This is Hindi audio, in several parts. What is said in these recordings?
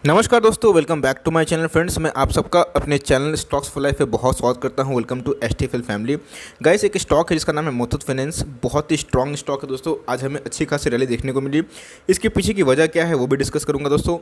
नमस्कार दोस्तों, welcome back to my channel friends. मैं आप सबका अपने चैनल स्टॉक्स फॉर लाइफ पे बहुत स्वागत करता हूं। Welcome to STFL family. Guys, एक स्टॉक है जिसका नाम है मुथूट फाइनेंस। बहुत ही स्ट्रॉन्ग स्टॉक है दोस्तों। आज हमें अच्छी खासी रैली देखने को मिली। इसके पीछे की वजह क्या है वो भी डिस्कस करूंगा दोस्तों,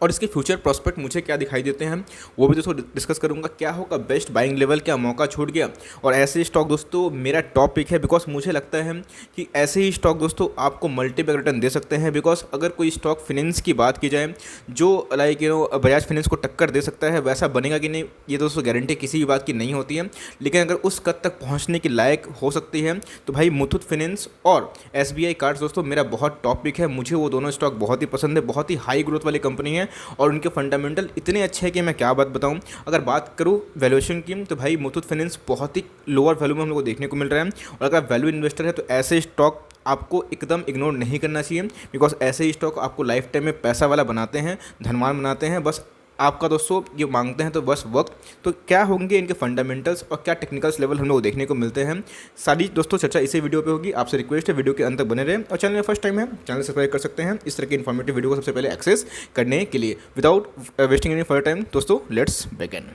और इसके फ्यूचर प्रोस्पेक्ट मुझे क्या दिखाई देते हैं वो भी दोस्तों डिस्कस करूंगा। क्या होगा बेस्ट बाइंग लेवल, क्या मौका छूट गया। और ऐसे स्टॉक दोस्तों मेरा टॉप पिक है, बिकॉज मुझे लगता है कि ऐसे ही स्टॉक दोस्तों आपको मल्टीपल रिटर्न दे सकते हैं। बिकॉज अगर कोई स्टॉक फिनेंस की बात की जाए जो लाइक बजाज फिनेंस को टक्कर दे सकता है, वैसा बनेगा कि नहीं ये दोस्तों गारंटी किसी भी बात की नहीं होती है। लेकिन अगर उस कद तक पहुँचने के लायक हो सकती है तो भाई मुथूट फाइनेंस और एसबीआई कार्ड्स दोस्तों मेरा बहुत टॉप पिक है। मुझे वो दोनों स्टॉक बहुत ही पसंद है। बहुत ही हाई ग्रोथ वाली कंपनी है और उनके फंडामेंटल इतने अच्छे हैं कि मैं क्या बात बताऊं। अगर बात करूं वैल्यूएशन की तो भाई मुथूट फाइनेंस बहुत ही लोअर वैल्यू में हम लोग को देखने को मिल रहा है। और अगर वैल्यू इन्वेस्टर है तो ऐसे स्टॉक आपको एकदम इग्नोर नहीं करना चाहिए, बिकॉज ऐसे ही स्टॉक आपको लाइफ टाइम में पैसा वाला बनाते हैं, धनवान बनाते हैं। बस आपका दोस्तों ये मांगते हैं तो बस वक्त। तो क्या होंगे इनके फंडामेंटल्स और क्या टेक्निकल्स लेवल हम लोग देखने को मिलते हैं, सारी दोस्तों चर्चा इसी वीडियो पे होगी। आपसे रिक्वेस्ट है वीडियो के अंत तक बने रहे, और चैनल में फर्स्ट टाइम है चैनल सब्सक्राइब कर सकते हैं इस तरह की इन्फॉर्मेटिव वीडियो को सबसे पहले एक्सेस करने के लिए। Without wasting any further time दोस्तों लेट्स बिगिन।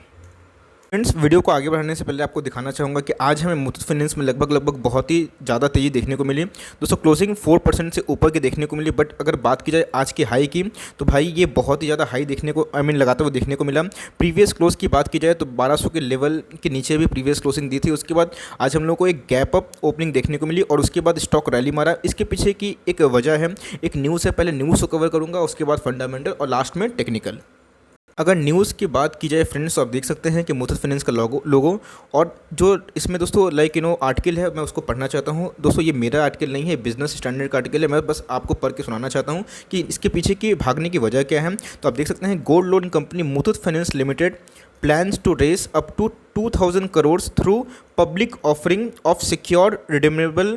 फ्रेंड्स, वीडियो को आगे बढ़ाने से पहले आपको दिखाना चाहूँगा कि आज हमें मुथूट फाइनेंस में लगभग बहुत ही ज़्यादा तेज़ी देखने को मिली दोस्तों। क्लोजिंग 4% से ऊपर की देखने को मिली। बट अगर बात की जाए आज की हाई की तो भाई ये बहुत ही ज़्यादा हाई देखने को लगाते हुए देखने को मिला। प्रीवियस क्लोज की बात की जाए तो 1200 के लेवल के नीचे भी प्रीवियस क्लोजिंग दी थी। उसके बाद आज हम लोग को एक गैप अप ओपनिंग देखने को मिली और उसके बाद स्टॉक रैली मारा। इसके पीछे की एक वजह है, एक न्यूज़ है। पहले न्यूज़ को कवर करूँगा, उसके बाद फंडामेंटल और लास्ट में टेक्निकल। अगर न्यूज़ की बात की जाए फ्रेंड्स तो आप देख सकते हैं कि मुथूट फाइनेंस का लोगो और जो इसमें दोस्तों आर्टिकल है, मैं उसको पढ़ना चाहता हूं दोस्तों। ये मेरा आर्टिकल नहीं है, बिजनेस स्टैंडर्ड का आर्टिकल है। मैं बस आपको पढ़ के सुनाना चाहता हूं कि इसके पीछे की भागने की वजह क्या है। तो आप देख सकते हैं, gold loan company Muthoot finance limited plans to raise up to 2000 crores through public offering of secured redeemable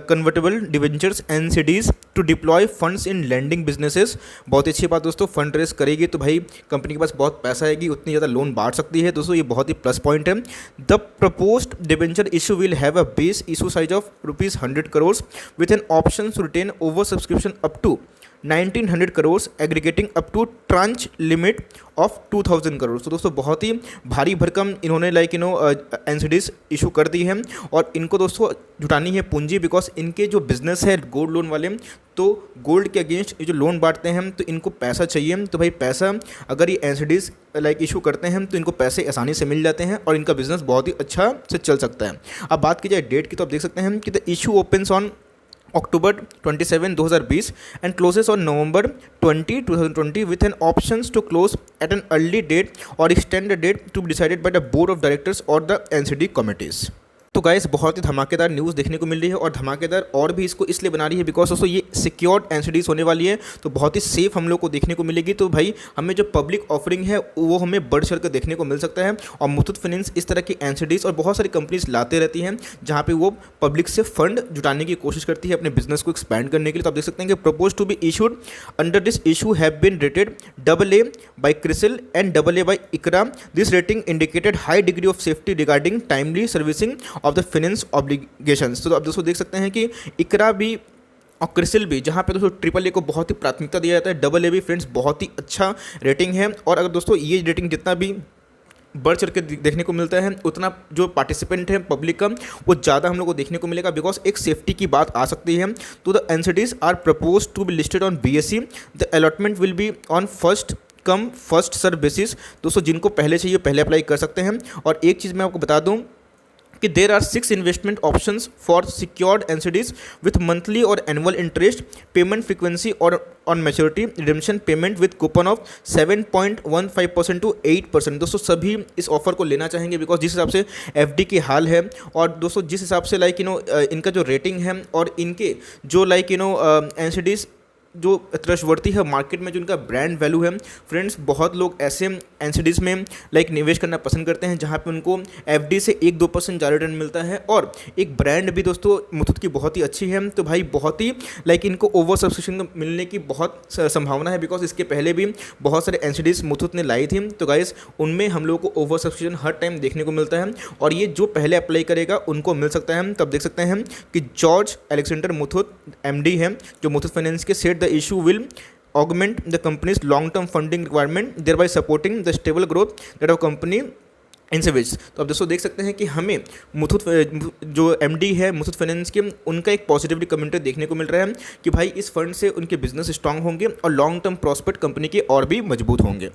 convertible debentures NCDs to deploy funds in lending businesses। बहुत अच्छी बात दोस्तों, फंड रेस करेगी तो भाई कंपनी के पास बहुत पैसा आएगी, उतनी ज़्यादा लोन बांट सकती है दोस्तों। ये बहुत ही प्लस पॉइंट है। The proposed debenture issue will have a base issue size of ₹100 crores with an option to retain over subscription up to 1900 crore aggregating up to tranche limit of 2000 crore. तो दोस्तों बहुत ही भारी भरकम इन्होंने एनसीडीज इशू कर दी है और इनको दोस्तों जुटानी है पूंजी। बिकॉज इनके जो बिजनेस है गोल्ड लोन वाले, तो गोल्ड के अगेंस्ट ये जो लोन बांटते हैं तो इनको पैसा चाहिए। तो भाई पैसा अगर ये एनसीडीज इशू करते हैं तो इनको पैसे आसानी से मिल जाते हैं और इनका बिजनेस बहुत ही अच्छा से चल सकता है। अब बात की जाए डेट की तो आप देख सकते हैं कि the issue opens on October 27, 2020 and closes on November 20, 2020 with an options to close at an early date or extend the date to be decided by the board of directors or the NCD committees। तो गाइस बहुत ही धमाकेदार न्यूज़ देखने को मिल रही है और धमाकेदार और भी इसको इसलिए बना रही है बिकॉज दोस्तों ये सिक्योर्ड एनसीडीज होने वाली है, तो बहुत ही सेफ हम लोग को देखने को मिलेगी। तो भाई हमें जो पब्लिक ऑफरिंग है वो हमें बढ़ चढ़ कर देखने को मिल सकता है। और मुथूट फाइनेंस इस तरह की एनसीडीज और बहुत सारी कंपनीज लाते रहती हैं जहाँ पे वो पब्लिक से फंड जुटाने की कोशिश करती है अपने बिजनेस को एक्सपैंड करने के लिए। तो आप देख सकते हैं कि propose to be issued under this issue have been rated AA by CRISIL and AA by ICRA. This rating indicated high degree of safety regarding timely servicing of the finance obligations. तो आप दोस्तों देख सकते हैं कि इकरा भी और क्रिसिल भी, जहाँ पे दोस्तों AAA को बहुत ही प्राथमिकता दिया जाता है, AA भी फ्रेंड्स बहुत ही अच्छा रेटिंग है। और अगर दोस्तों ये रेटिंग जितना भी बढ़ चढ़ के देखने को मिलता है उतना जो पार्टिसिपेंट है पब्लिक का वो ज़्यादा हम लोग को देखने को मिलेगा, बिकॉज एक सेफ्टी की बात आ सकती है। तो the NCDs are propose to be listed on BSE। The allotment will be on first come first serve basis. दोस्तों जिनको पहले चाहिए पहले अप्लाई कर सकते हैं। और एक चीज़ मैं आपको बता दूं कि there are 6 investment options for secured NCDs with monthly और एनुअल इंटरेस्ट पेमेंट फ्रीक्वेंसी और on maturity redemption payment with coupon of 7.15% to 8%। दोस्तों सभी इस ऑफर को लेना चाहेंगे बिकॉज जिस हिसाब से एफडी की हाल है और दोस्तों जिस हिसाब से इनका जो रेटिंग है और इनके जो एनसीडीज जो ट्रस्टवर्दी है मार्केट में, जो उनका ब्रांड वैल्यू है फ्रेंड्स, बहुत लोग ऐसे एनसीडीज में निवेश करना पसंद करते हैं जहां पे उनको एफडी से 1-2% ज़्यादा रिटर्न मिलता है। और एक ब्रांड भी दोस्तों मुथूट की बहुत ही अच्छी है। तो भाई बहुत ही इनको ओवर सब्सक्रिप्शन मिलने की बहुत संभावना है बिकॉज इसके पहले भी बहुत सारे एनसीडीज मुथूट ने लाई थी। तो गाइस उनमें हम लोग को ओवर सब्सक्रिप्शन हर टाइम देखने को मिलता है और ये जो पहले अप्लाई करेगा उनको मिल सकता है। तब देख सकते हैं कि जॉर्ज अलेक्जेंडर मुथूट MD हैं जो मुथूट फाइनेंस के set the issue will augment the company's long-term funding requirement, thereby supporting the stable growth that our company इंसेविज। तो आप दोस्तों देख सकते हैं कि हमें मुथूट जो एमडी है मुथूट फाइनेंस के, उनका एक पॉजिटिवली कमेंट देखने को मिल रहा है कि भाई इस फंड से उनके बिजनेस स्ट्रांग होंगे और लॉन्ग टर्म प्रॉस्पेक्ट कंपनी के और भी मजबूत होंगे।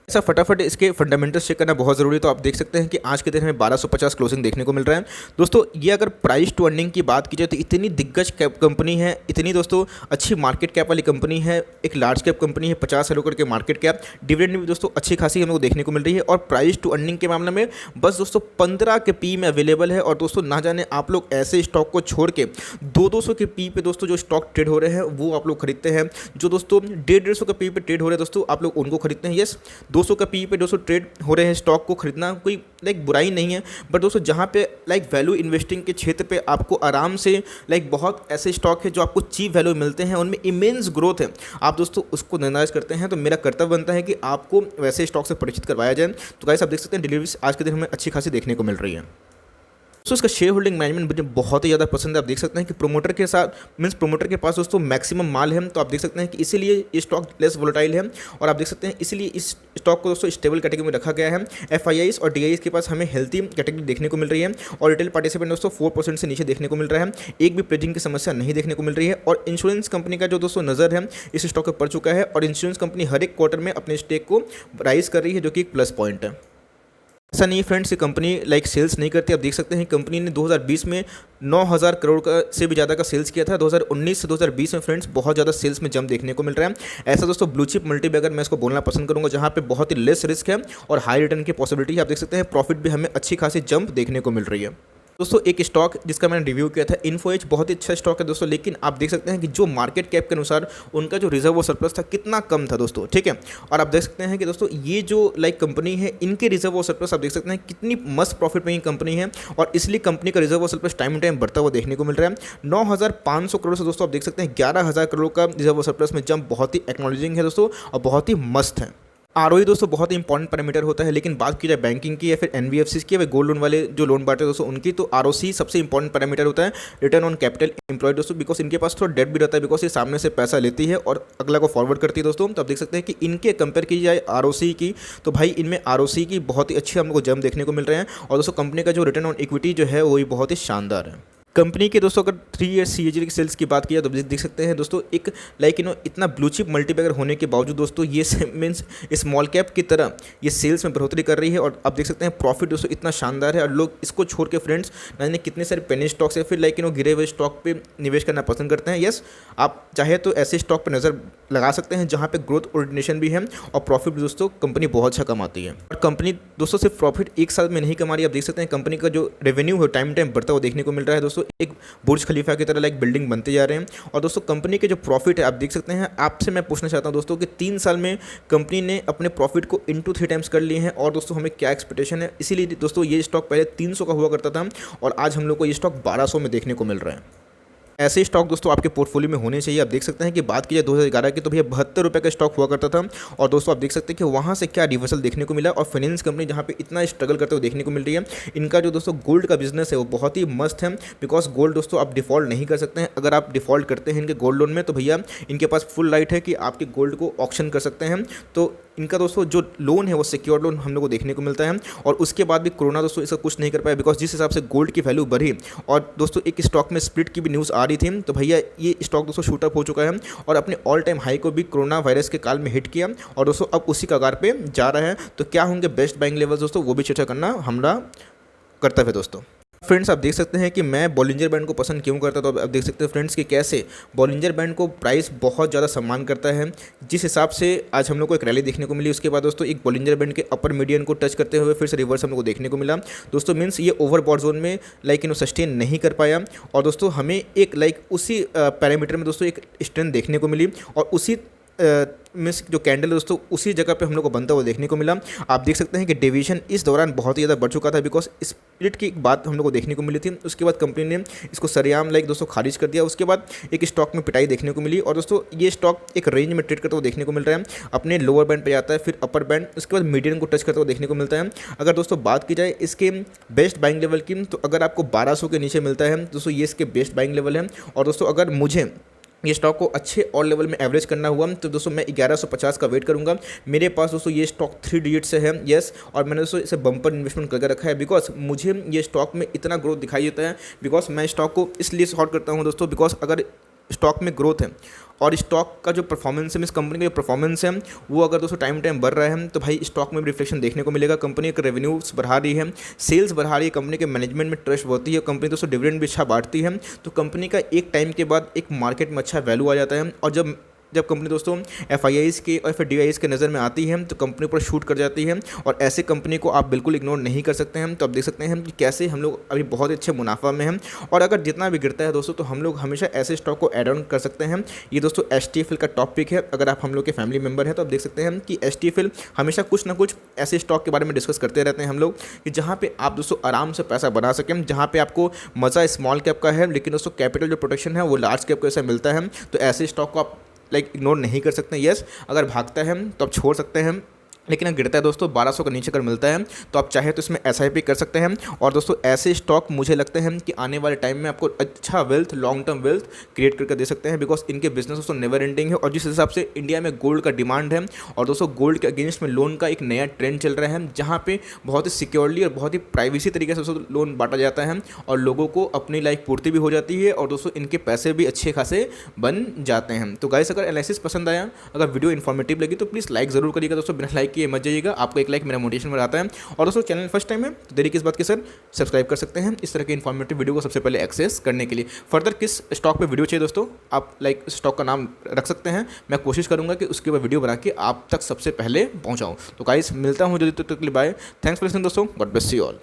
ऐसा फटाफट इसके फंडामेंटल्स चेक करना बहुत ज़रूरी है। तो आप देख सकते हैं कि आज के दिन हमें 1250 क्लोजिंग देखने को मिल रहा है। दोस्तों ये अगर प्राइस टू अर्निंग की बात की जाए तो इतनी दिग्गज कैप कंपनी है, इतनी दोस्तों अच्छी मार्केट कैप वाली कंपनी है, एक लार्ज कैप कंपनी है, 50 करोड़ के मार्केट कैप, डिविडेंड भी दोस्तों अच्छी खासी हमको देखने को मिल रही है और प्राइस टू अर्निंग के मामले में बस दोस्तों 15 के पी में अवेलेबल है। और दोस्तों ना जाने आप लोग ऐसे स्टॉक को छोड़ के 200 के पी पे दोस्तों जो स्टॉक ट्रेड हो रहे हैं वो आप लोग खरीदते हैं, जो दोस्तों 150 के पी पे ट्रेड हो रहे हैं दोस्तों आप लोग उनको खरीदते हैं। यस, 200 का पी पे दोस्तों ट्रेड हो रहे हैं स्टॉक को खरीदना कोई बुराई नहीं है, बट दोस्तों जहां पे वैल्यू इन्वेस्टिंग के क्षेत्र पे आपको आराम से बहुत ऐसे स्टॉक है जो आपको चीप वैल्यू मिलते हैं, उनमें इमेंस ग्रोथ है, आप दोस्तों उसको नजरअंदाज करते हैं। तो मेरा कर्तव्य बनता है कि आपको वैसे स्टॉक से परिचित करवाया जाए। तो गाइस आप देख सकते हैं डिलीवरीज आज के दिन हमें अच्छी खासी देखने को मिल रही है। तो इसका शेयर होल्डिंग मैनेजमेंट मुझे बहुत ही ज़्यादा पसंद है। आप देख सकते हैं कि प्रोमोटर के साथ मीन्स प्रोमोटर के पास दोस्तों मैक्सिमम माल है, तो आप देख सकते हैं कि इसीलिए ये स्टॉक लेस वोलेटाइल है और आप देख सकते हैं इसीलिए इस स्टॉक को दोस्तों स्टेबल कैटेगरी में रखा गया है। एफआईआईस और डीआईएस के पास हमें हेल्थी कैटेगरी देखने को मिल रही है और रिटेल पार्टिसिपेंट दोस्तों 4% से नीचे देखने को मिल रहा है, एक भी प्लेजिंग की समस्या नहीं देखने को मिल रही है। और इंश्योरेंस कंपनी का जो दोस्तों नज़र है इस स्टॉक पर पड़ चुका है और इंश्योरेंस कंपनी हर एक क्वार्टर में अपने स्टेक को राइज कर रही है, जो कि एक प्लस पॉइंट है। ऐसा नहीं फ्रेंड्स ये कंपनी सेल्स नहीं करती। आप देख सकते हैं कंपनी ने 2020 में 9000 करोड़ का से भी ज़्यादा का सेल्स किया था। 2019 से 2020 में फ्रेंड्स बहुत ज़्यादा सेल्स में जंप देखने को मिल रहा है। ऐसा दोस्तों ब्लू चिप मल्टीबैगर मैं इसको बोलना पसंद करूंगा जहां पे बहुत ही लेस रिस्क है और हाई रिटर्न की पॉसिबिलिटी है। आप देख सकते हैं प्रॉफिट भी हमें अच्छी खासी जंप देखने को मिल रही है। दोस्तों एक स्टॉक जिसका मैंने रिव्यू किया था इन्फो एज, बहुत ही अच्छा स्टॉक है दोस्तों, लेकिन आप देख सकते हैं कि जो मार्केट कैप के अनुसार उनका जो रिजर्व और सरप्लस था कितना कम था दोस्तों, ठीक है। और आप देख सकते हैं कि दोस्तों ये जो कंपनी है इनके रिजर्व और सरप्लस आप देख सकते हैं कितनी मस्त प्रॉफिट मेकिंग कंपनी है और इसलिए कंपनी का रिजर्व और सरप्लस टाइम टाइम बढ़ता हुआ देखने को मिल रहा है। 9500 करोड़ से दोस्तों आप देख सकते हैं 11000 करोड़ का रिजर्व और सरप्लस में जंप बहुत ही एक्नॉलेजिंग है दोस्तों और बहुत ही मस्त है। आरओई दोस्तों बहुत ही इंपॉर्टेंट पैरामीटर होता है, लेकिन बात की जाए बैंकिंग की या फिर एनबीएफसीज की या फिर गोल्ड लोन वाले जो लोन बांटते हैं दोस्तों उनकी, तो आरओसी सबसे इंपॉर्टेंट पैरामीटर होता है, रिटर्न ऑन कैपिटल एम्प्लॉयड दोस्तों, बिकॉज इनके पास थोड़ा डेट भी रहता है, बिकॉज ये सामने से पैसा लेती है और अगला को फॉरवर्ड करती है दोस्तों। तो आप देख सकते हैं कि इनके कंपेयर की जाए आरओसी की तो भाई इनमें आरओसी की बहुत ही अच्छी हमको जंप देखने को मिल रहे हैं और दोस्तों कंपनी का जो रिटर्न ऑन इक्विटी जो है वो भी बहुत ही शानदार है। कंपनी के दोस्तों अगर 3 ईयर CAGR की सेल्स की बात की तो देख सकते हैं दोस्तों एक इतना ब्लू चिप मल्टीबैगर होने के बावजूद दोस्तों ये मीन्स स्मॉल कैप की तरह ये सेल्स में बढ़ोतरी कर रही है और आप देख सकते हैं प्रॉफिट दोस्तों इतना शानदार है और लोग इसको छोड़ के फ्रेंड्स ना जाने कितने सारे पेनी स्टॉक्स या फिर गिरे हुए स्टॉक पे निवेश करना पसंद करते हैं। यस, आप चाहे तो ऐसे स्टॉक पर नज़र लगा सकते हैं जहाँ पे ग्रोथ ओरिजिनेशन भी है और प्रॉफिट भी दोस्तों कंपनी बहुत अच्छा कमाती है। और कंपनी दोस्तों सिर्फ प्रॉफिट एक साल में नहीं कमा रही, आप देख सकते हैं कंपनी का जो रेवेन्यू है टाइम टाइम बढ़ता हुआ देखने को मिल रहा है दोस्तों, एक बुर्ज खलीफा की तरह बिल्डिंग बनते जा रहे हैं। और दोस्तों कंपनी के जो प्रॉफिट है आप देख सकते हैं, आपसे मैं पूछना चाहता हूं दोस्तों कि 3 साल में कंपनी ने अपने प्रॉफिट को इनटू 3 टाइम्स कर लिए हैं और दोस्तों हमें क्या एक्सपेक्टेशन है। इसीलिए दोस्तों ये स्टॉक पहले 300 का हुआ करता था और आज हम लोग को ये स्टॉक 1200 में देखने को मिल रहा है। ऐसे स्टॉक दोस्तों आपके पोर्टफोलियो में होने चाहिए। आप देख सकते हैं कि बात की जाए 2011 की तो भैया 72 रुपये का स्टॉक हुआ करता था और दोस्तों आप देख सकते हैं कि वहाँ से क्या रिवर्सल देखने को मिला और फाइनेंस कंपनी जहाँ पे इतना स्ट्रगल करते हुए देखने को मिल रही है। इनका जो दोस्तों गोल्ड का बिजनेस है वो बहुत ही मस्त है, बिकॉज गोल्ड दोस्तों आप डिफॉल्ट नहीं कर सकते हैं। अगर आप डिफॉल्ट करते हैं इनके गोल्ड लोन में तो भैया इनके पास फुल राइट है कि आपके गोल्ड को ऑक्शन कर सकते हैं। तो इनका दोस्तों जो लोन है वो सिक्योर लोन हम लोग को देखने को मिलता है और उसके बाद भी कोरोना दोस्तों इसका कुछ नहीं कर पाया, बिकॉज जिस हिसाब से गोल्ड की वैल्यू बढ़ी और दोस्तों एक स्टॉक में स्प्लिट की भी न्यूज़ आ रही थी, तो भैया ये स्टॉक दोस्तों शूटअप हो चुका है और अपने ऑल टाइम हाई को भी कोरोना वायरस के काल में हिट किया और दोस्तों अब उसी कगार पे जा रहा है। तो क्या होंगे बेस्ट बाइंग लेवल्स दोस्तों, वो भी चर्चा करना हमारा कर्तव्य है दोस्तों। फ्रेंड्स आप देख सकते हैं कि मैं बॉलिंजर बैंड को पसंद क्यों करता, तो आप देख सकते हैं फ्रेंड्स कि कैसे बॉलिंजर बैंड को प्राइस बहुत ज़्यादा सम्मान करता है। जिस हिसाब से आज हम लोग को एक रैली देखने को मिली, उसके बाद दोस्तों एक बॉलिंजर बैंड के अपर मीडियन को टच करते हुए फिर से रिवर्स हम लोग को देखने को मिला दोस्तों। मीन्स ये ओवरबॉट जोन में सस्टेन नहीं कर पाया और दोस्तों हमें एक उसी पैरामीटर में दोस्तों एक स्ट्रेंथ देखने को मिली और उसी मीन्स जो कैंडल दोस्तों उसी जगह पे हम लोग को बनता हुआ देखने को मिला। आप देख सकते हैं कि डेविएशन इस दौरान बहुत ही ज़्यादा बढ़ चुका था, बिकॉज स्प्लिट की एक बात हम लोग को देखने को मिली थी। उसके बाद कंपनी ने इसको सरेआम दोस्तों खारिज कर दिया। उसके बाद एक स्टॉक में पिटाई देखने को मिली और दोस्तों ये स्टॉक एक रेंज में ट्रेड करता हुआ देखने को मिल रहा है, अपने लोअर बैंड पर जाता है फिर अपर बैंड, उसके बाद मीडियम को टच करता हुआ देखने को मिलता है। अगर दोस्तों बात की जाए इसके बेस्ट बाइंग लेवल की, तो अगर आपको 1200 के नीचे मिलता है दोस्तों ये इसके बेस्ट बाइंग लेवल है। और दोस्तों अगर मुझे ये स्टॉक को अच्छे और लेवल में एवरेज करना हुआ तो दोस्तों मैं 1150 का वेट करूंगा। मेरे पास दोस्तों ये स्टॉक 3 डिजिट से है, यस, और मैंने दोस्तों इसे बम्पर इन्वेस्टमेंट करके रखा है बिकॉज मुझे ये स्टॉक में इतना ग्रोथ दिखाई देता है। बिकॉज मैं स्टॉक को इसलिए शॉर्ट करता हूँ दोस्तों, बिकॉज अगर स्टॉक में ग्रोथ है और स्टॉक का जो परफॉर्मेंस है, इस कंपनी का जो परफॉर्मेंस है वो अगर दोस्तों टाइम टाइम बढ़ रहा है तो भाई स्टॉक में भी रिफ्लेक्शन देखने को मिलेगा। कंपनी का रेवेन्यूज बढ़ा रही है, सेल्स बढ़ा रही है, कंपनी के मैनेजमेंट में ट्रस्ट होती है, कंपनी दोस्तों डिविडेंड भी अच्छा बांटती है, तो कंपनी का एक टाइम के बाद एक मार्केट में अच्छा वैल्यू आ जाता है। और जब कंपनी दोस्तों FIIs के और फिर DIIs के नज़र में आती है तो कंपनी पर शूट कर जाती है, और ऐसे कंपनी को आप बिल्कुल इग्नोर नहीं कर सकते हैं। तो आप देख सकते हैं कि कैसे हम लोग अभी बहुत अच्छे मुनाफा में हैं, और अगर जितना भी गिरता है दोस्तों तो हम लोग हमेशा ऐसे स्टॉक को ऐड ऑन कर सकते हैं। ये दोस्तों STFL का टॉप पिक है। अगर आप हम लोग के फैमिली मेंबर हैं तो आप देख सकते हैं कि STFL हमेशा कुछ ना कुछ ऐसे स्टॉक के बारे में डिस्कस करते रहते हैं हम लोग, कि जहाँ पे आप दोस्तों आराम से पैसा बना सकें, जहाँ पे आपको मज़ा स्मॉल कैप का है लेकिन दोस्तों कैपिटल जो प्रोटेक्शन है वो लार्ज कैप को ऐसा मिलता है। तो ऐसे स्टॉक को आप इग्नोर नहीं कर सकते। यस, अगर भागता है तो आप छोड़ सकते हैं, लेकिन अगर गिरता है दोस्तों 1200 के नीचे अगर मिलता है तो आप चाहे तो इसमें SIP कर सकते हैं। और दोस्तों ऐसे स्टॉक मुझे लगते हैं कि आने वाले टाइम में आपको अच्छा wealth, long term wealth create करके दे सकते हैं, बिकॉज इनके बिजनेस दोस्तों नेवर एंडिंग है। और जिस हिसाब से इंडिया में गोल्ड का डिमांड है और दोस्तों गोल्ड के अगेंस्ट में लोन का एक नया ट्रेंड चल रहा है, जहाँ पे बहुत ही सिक्योरली और बहुत ही प्राइवेसी तरीके से दोस्तों लोन बांटा जाता है और लोगों को अपनी लाइफ पूर्ति भी हो जाती है, और दोस्तों इनके पैसे भी अच्छे खासे बन जाते हैं। तो गाइस, अगर एनालिसिस पसंद आया, अगर वीडियो इन्फॉर्मेटिव लगी तो प्लीज़ लाइक ज़रूर करिएगा दोस्तों, बिना लाइक किए मत जाइएगा। आपको एक लाइक मेरा मोटिवेशन बढ़ाता है। और दोस्तों चैनल फर्स्ट टाइम है तो देरी किस बात की सर, सब्सक्राइब कर सकते हैं इस तरह के इन्फॉर्मेटिव वीडियो को सबसे पहले एक्सेस करने के लिए। फर्दर किस स्टॉक पे वीडियो चाहिए दोस्तों, आप स्टॉक का नाम रख सकते हैं, मैं कोशिश करूंगा कि उसके ऊपर वीडियो बना के आप तक सबसे पहले पहुंचाऊं। तो गाइस मिलता हूं जल्दी, तक के लिए बाय, थैंक्स फॉर लिसनिंग दोस्तों, गॉड ब्लेस यू ऑल।